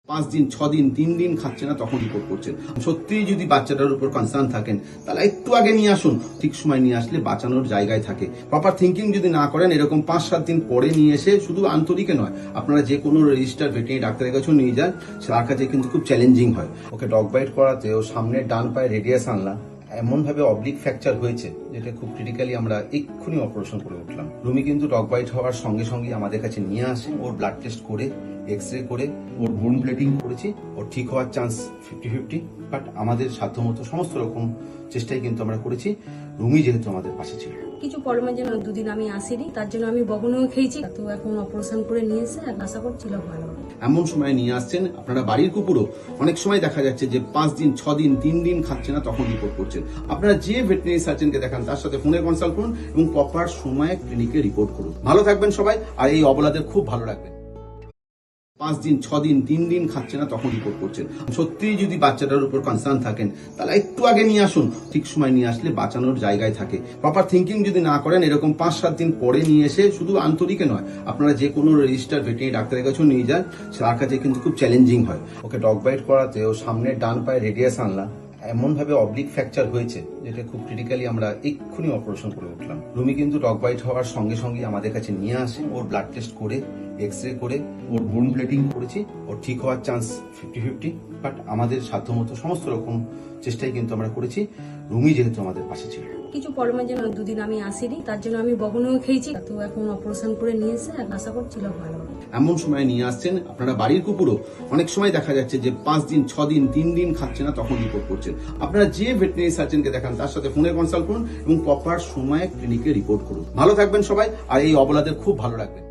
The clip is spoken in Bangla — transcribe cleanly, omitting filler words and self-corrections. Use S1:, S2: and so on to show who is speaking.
S1: 5 দিন 6 দিন 3 দিন খাচ্ছে না তখন রিপোর্ট করছেন। সত্যিই যদি বাচ্চাটার উপর কনসার্ন থাকেন তাহলে একটু আগে নিয়ে আসুন, ঠিক সময় নিয়ে আসলে বাঁচানোর জায়গায় থাকে। প্রপার থিঙ্কিং যদি না করেন এরকম 5-7 দিন পরে নিয়ে এসে শুধু আন্তরিকে নয়, আপনারা যে কোনো রেজিস্টার ভেটেরিনারি ডাক্তারের কাছেও নিয়ে যান, তার কাছে কিন্তু খুব চ্যালেঞ্জিং হয়। ওকে ডগ বাইট করাতে ও সামনের ডান পায়ে রেডিয়াস আনলাম, এমন ভাবে অবলিক ফ্র্যাকচার হয়েছে যেটা খুব ক্রিটিক্যালি আমরা এক্ষুনি অপারেশন করে উঠলাম। রুমি কিন্তু ডগ বাইট হওয়ার সঙ্গে সঙ্গে আমাদের কাছে নিয়ে আসে, ওর ব্লাড টেস্ট করে এক্সরে করে ওর বোন প্লেটিং করেছি। ওর ঠিক হওয়ার চান্স 50-50, বাট আমাদের সাধ্যমতো সমস্ত রকম চেষ্টাই কিন্তু আমরা করেছি। রুমি যেহেতু আমাদের পাশে ছিল।
S2: কিছু প্রবলেমের জন্য দুদিন আমি আসিনি, তার জন্য আমি বগুনও খেয়েছি। তো এখন অপারেশন করে নিয়ে এসে আশা করছিল ভালো হবে।
S1: এমন সময় নিয়ে আসছেন আপনারা বাড়ির কুকুরও অনেক সময় দেখা যাচ্ছে যে 5 দিন 6 দিন 3 দিন খাচ্ছে না তখন রিপোর্ট করছেন। আপনারা যে ভেটেরিনারি সার্জনকে দেখান তার সাথে ফোনে কনসাল্ট করুন এবং প্রপার সময়ে ক্লিনিকে রিপোর্ট করুন। ভালো থাকবেন সবাই, আর এই অবলাদের খুব ভালো রাখবেন। 5 দিন 6 দিন 3 দিন খাচ্ছে না তখন রিপোর্ট করছেন। সত্যিই যদি বাচ্চাটার উপর কনসার্ন থাকেন তাহলে একটু আগে নিয়ে আসুন, ঠিক সময় নিয়ে আসলে বাঁচানোর জায়গায় থাকে। প্রপার থিঙ্কিং যদি না করেন এরকম 5-7 দিন পরে নিয়ে এসে শুধু আন্তরিকে নয়, আপনারা যে কোনো রেজিস্টার ভেটেরিনারি ডাক্তারের কাছেও নিয়ে যান, তার কাছে কিন্তু খুব চ্যালেঞ্জিং হয়। ওকে ডগ বাইট করাতে ও সামনের ডান পায়ে রেডিয়াস আনলাম, এমন ভাবে অবলিক ফ্র্যাকচার হয়েছে যেটা খুব ক্রিটিক্যালি আমরা এক্ষুনি অপারেশন করে উঠলাম। রুমি কিন্তু ডগ বাইট হওয়ার সঙ্গে সঙ্গে আমাদের কাছে নিয়ে আসে, ওর ব্লাড টেস্ট করে এক্সরে করে ওর বোন প্লেটিং করেছি। ওর ঠিক হওয়ার চান্স 50-50, বাট আমাদের সাধ্যমতো সমস্ত রকম চেষ্টাই কিন্তু আমরা করেছি। রুমি যেহেতু আমাদের পাশে ছিল।
S2: কিছু প্রবলেমের জন্য দুদিন আমি আসিনি, তার জন্য আমি বগুনও খেয়েছি। তো এখন অপারেশন করে নিয়ে এসে আশা করছিল ভালো হবে।
S1: এমন সময় নিয়ে আসছেন আপনারা বাড়ির কুকুরও অনেক সময় দেখা যাচ্ছে যে 5 দিন 6 দিন 3 দিন খাচ্ছে না তখন রিপোর্ট করছেন। আপনারা যে ভেটেরিনারি সার্জনকে দেখান তার সাথে ফোনে কনসাল্ট করুন এবং প্রপার সময়ে ক্লিনিকে রিপোর্ট করুন। ভালো থাকবেন সবাই, আর এই অবলাদের খুব ভালো রাখবেন।